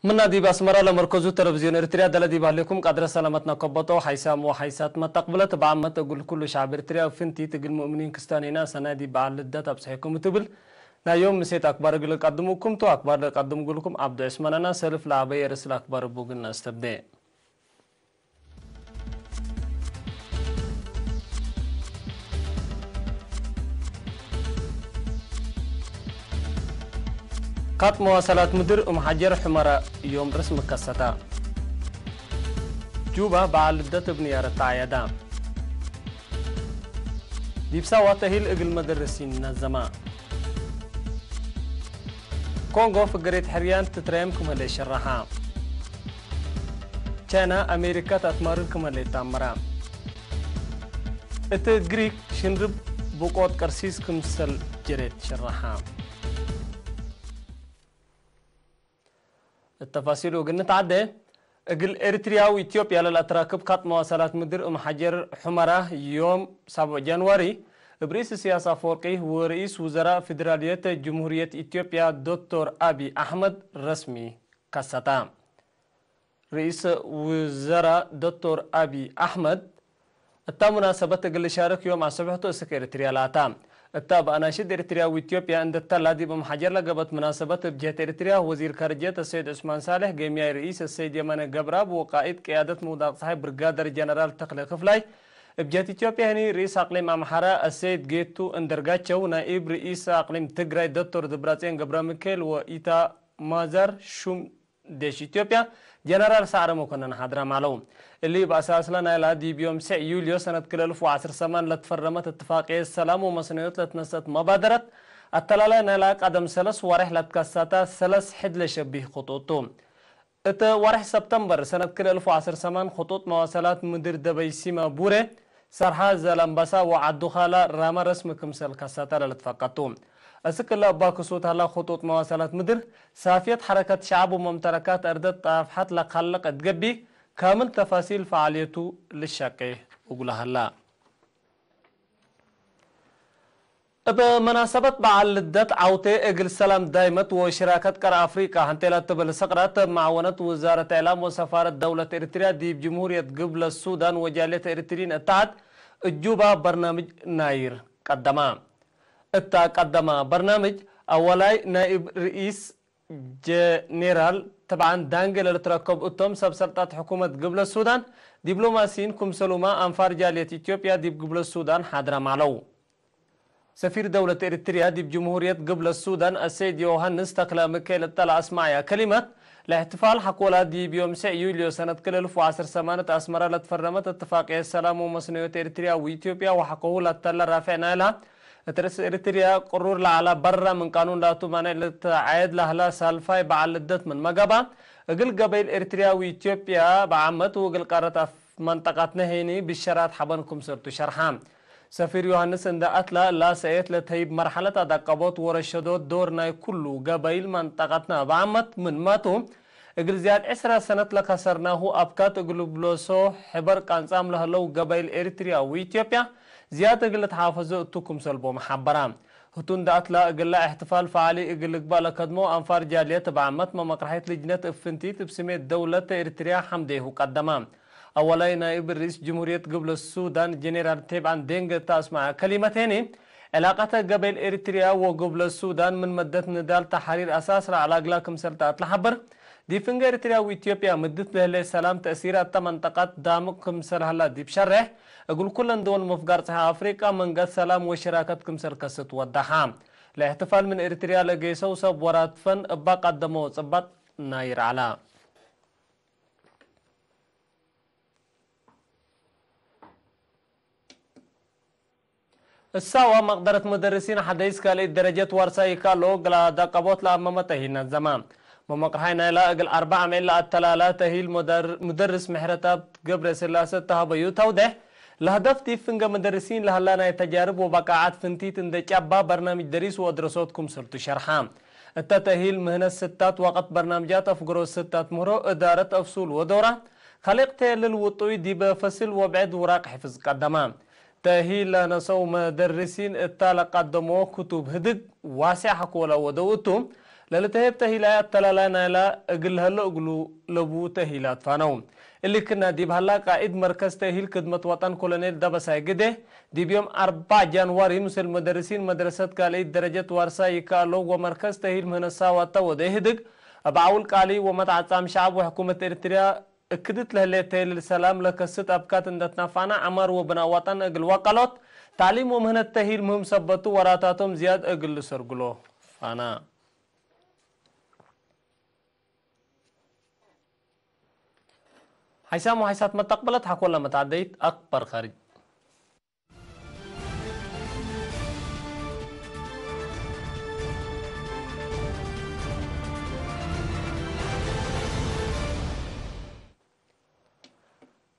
من نادي باسمرة لمركزو تلفزيون ارتريا دلدي بالكم قدر سلامتنا كبطو حيسام وحيسات ما تقبلت بعمة تقول كل شعب ارتريا وفنتي تقول مؤمنين كستانينا سنادي بعلدة تبصحيكم تبل نا يوم مسيت أكبر قل قدموكم تو أكبر قدم قولكم عبد عثماننا سلف لعبي رسل أكبر بوغنا استبدأ قط مواصلات مدير حجر حمرة يوم رسم كستا جوبا بعلدة تبني رتعيدا ديبسا واتهيل اقل مدرسين نزما كونغو فقريت حريان تتريمكم هلي شرحا چانا امريكا تتمارنكم هلي تامرا ات غريك شنرب بوقوت كرسيس كمسل جريت شرحا التفاصيل وقلنا تعدي اقل اريتريا واثيوبيا للاتراكب خط مواصلات مدير حجر حمرة يوم 7 جانوري برئيس السياسة فورقي ورئيس وزراء فيدرالية جمهورية اثيوبيا دكتور ابي احمد رسمي كستا رئيس وزراء دكتور ابي احمد التا مناسبة اقل شارك يوم عصبحته اسك اريتريا لاتا التاب أناشد إريتريا وإثيوبيا عند التلادي بمحجر لقبت مناسبة بجهة إريتريا وزير خارجية السيد عثمان صالح جميع رئيس السيد يمن قبراب وقائد قيادة موداق صاحب برغادر جنرال تقلق خفلاي بجهة إثيوبيا هني رئيس أقليم أمحرا السيد جيتو اندرغاتشو نائب رئيس أقليم تجراي دكتور دبراتين قبرا ميكيل وإيتا مازر شوم ديش إثيوبيا جنرال سعر مكنن حضرة معلوم اللي بأساس لنا إلى دي بيوم 9 يوليو سنة 2010 لتفرمت اتفاقية السلام ومصنوعات لتنسط مبادرة التلالة نلا قدم سلس ورحلة كاساتا سلس حد لشبيه خطوطهم ورح سبتمبر سنة 2010 خطوط مواصلات مدير دبي سيما بوري سرحا زلمبسا وعدو خالا راما رسم كمسل كاساتا لتفاقتهم أسك الله باكسوت هلا خطوط مواصلات مدير سافية حركة شعب وممتلكات أردت طافحات لخلق تقبي كامل تفاصيل فعاليته للشاكي أقولها هلا بمناسبة بعلدت عوتي اقل سلام دايمت وشراكة كار أفريقيا هنتلا تبل سقرات معاونة وزارة إعلام وسفارة دولة إريتريا دي بجمهورية قبل السودان وجالية إريتريين اتعد الجوبة برنامج ناير قدما برنامج أولاي نائب رئيس جنرال طبعا دانجل التركب اتم سبسلطات حكومة قبل السودان دبلوماسيين كمسلوما انفار جالية اثيوبيا دي قبل السودان حاضرة معلو سفير دولة اريتريا دي بجمهورية قبل السودان السيد يوهانس تقلا مكيل الطلع اسماعيا كلمة لاحتفال حقولا دي بيوم 9 يوليو سنة 2010 أسمرة لتفرمت اتفاقية السلام ومصنوعات اريتريا واثيوبيا وحقوه للتلا رافعنا لها ترس إريتريا قرور على برا من قانون لا تمانع لتعايد لهلا سالفاي بعلدت من مقابا اقل قبيل إريتريا وإثيوبيا بعمت وقل قارة منطقتنا هيني بالشرات حبنكم سرتو شرحام سفير يوهانس عند أتلا لا سيت لتهيب مرحلة دقبوت ورشدوت دورنا كله قبيل منطقتنا بعمت من ماتو اقل زياد 10 سنة لكسرناه أبكات اقل بلوسو حبر كانسام لهلو قبيل إريتريا وإثيوبيا زيادة قلت حافظة توكم سلبو محبرام هتون دات لا قلا احتفال فعالي قل قبال كدمو انفار جالية بعمت ما مقرحية لجنة افنتيت بسمية دولة اريتريا حمده قدما اولاي نائب الرئيس جمهورية قبل السودان جنرال تبعا دينغ تاسمع كلمتين علاقة قبل اريتريا وقبل السودان من مدة نضال تحرير اساس على اقلاكم سلطات لحبر دي فنغ اريتريا واثيوبيا مدت له سلام تأثيرات منطقات دامكم سرهلا دي بشرح اقول كلن دول مفقار صحة افريقيا من قد سلام وشراكتكم سركست ودحام لاحتفال من اريتريا لقيسو سب ورات فن ابا قدمو صبات ناير على الساوى مقدرة مدرسين حديث كالي درجة ورساي كالو قلا دقبوت لأمامته هنا الزمان ممقرحين لا اقل 4 من لا التلالات هي المدرس محرتاب قبل سلاسة تهبيو توده الهدف دي فنجا مدرسين لهلانا تجارب وبقاعات فنتيت اند جابا برنامج دريس ودراساتكم سرتو شرحام التتهيل مهنة الستات وقت برنامجات افقرو الستات مرو ادارة افصول ودورة خلقت للوطوي دي بفصل وبعد وراق حفظ قدمان تهيل نسو مدرسين التالق قدمو كتب هدق واسع حقولا ودوتهم للتهيب تهيلات تلالانا لا اقلها لأقلو لبو تهيلات فانوم اللي كنا دي بهلا قائد مركز تهيل خدمة وطن كولونيل دبساي قده دي بيوم 4 جانواري مسل مدرسين مدرسة كالي درجة وارسا يكالو ومركز تهيل مهنسا وطوده هدق بعول قالي ومتعصام شعب وحكومة ارتريا اكدت له ليتيل السلام لكست ابكات اندتنا فانا عمر وبنا وطن اقل وقالوت تعليم ومهنة تهيل مهم سبتو وراتاتهم زياد اقل سرقلو فانا حيسام وحيسات ما تقبلت حكوا لما تعديت أكبر خارج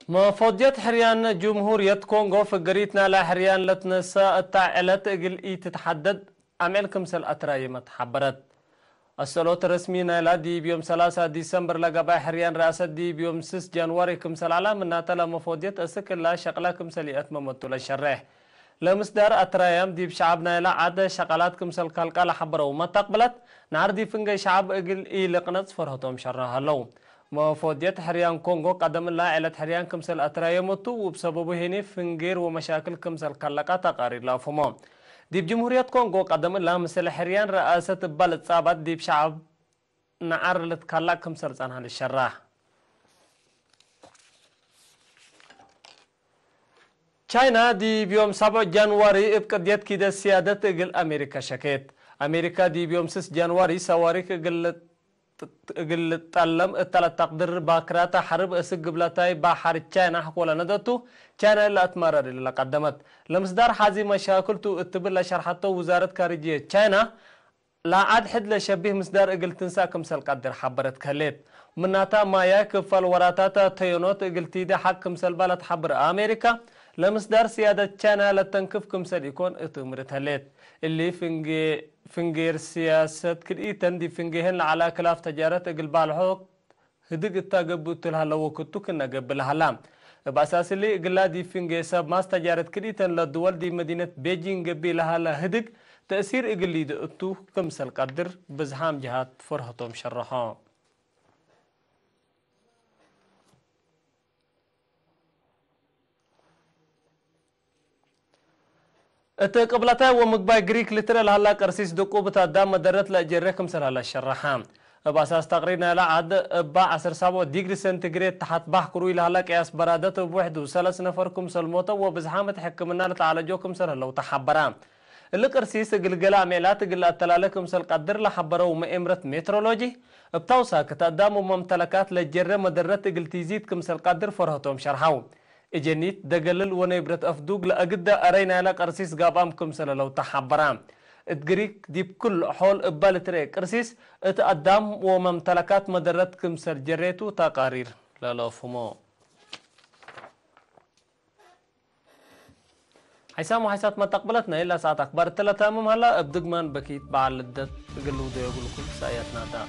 مفوضية حريان جمهورية كونغو في قريتنا لا حريان لتنسى التعلت اقل تتحدد عملكم سل أتراي متحبرت الصلوات الرسمي نايلا دي بيوم 3 ديسمبر لقبا حريان رئاسة دي بيوم 6 جانواري كمسل على من ناتلا مفوضية أسكن لا شغلا كمسل أتممتو للشرح لمصدر أترايام دي بشعب نايلا عادة شغلات كمسل كالكال حبرو ما تقبلت نعردي فنجي شعب اقل لقنات فرهتهم شرها اللو مفوضية حريان كونغو قدم الله على حريان كمسل أترايامتو وبسببه هني فنجير ومشاكل كمسل كالكا تقارير لا فمام ديب جمهورية كونغو قدم الله مثل حريان رئاسة بلد صابت ديب شعب نعر لتكلا كمسل عنها للشراح چاينا دي بيوم 7 جانواري ابقديت كده سيادة اقل امريكا شكيت امريكا دي بيوم 6 جانواري سواريك اقل تلم التلت تقدر باكراتا حرب اسق قبلتاي بحر تشاينا حقولا ندتو تشاينا اللي اتمرر اللي قدمت لمصدر حازي مشاكلتو اتبلا شرحته وزارة خارجية تشاينا لا عاد حد لشبيه مصدر اقل تنسا كمسل قدر حبرت كليت مناتا ما يكفل وراتاتا تيونوت اقل تيدا حق كمسل بلد حبر امريكا لمصدر سيادة تشاينا لتنكف كمسل يكون اتمرت هليت اللي فنجير سياسة كريتن دي فنجيهن على كلاف تجارة اقل بالحوق هدق التاقبوت لها لو كنتو كنا قبلها لام بأساس اللي اقلا دي فنجي ساب ماس تجارة كريتن للدول دي مدينة بيجين قبلها لهدق تأثير اقلي دقتو كمسل قدر بزحام جهات فرهتهم شرحان اتقبلتا ومقباي غريك لتر لهلا قرسيس دقو بتادام مدرت لاجركم سلالا الشرحام باساس تقرينا لا عد با 17 ديجري سنتيغريد تحت بحكرو لهلا قياس برادته بوحد وثلاث نفركم سلموته وبزحامه حكمنا لتعالجوكم سر لو تحبرام اللي قرسيس قلقلا عملات قل اتلالكم سل قدر لحبرو مئمرت مترولوجي بتوسا كتادام ممتلكات لجره مدرت قل تزيدكم سل قدر فرهتهم شرحاو اجنيت دقلل ونبرت افدوق لاقدا ارينا لا قرسيس قابامكم سلا لو تحبرام اتقريك ديب كل حول ابالتري قرسيس اتقدام وممتلكات مدرتكم سر جريتو تقارير لا فمو حسام وحسات ما تقبلتنا الا ساعات اخبار 3 هلا ابدقمان بكيت بعلدت قلو ده يقول لكم ساياتنا تا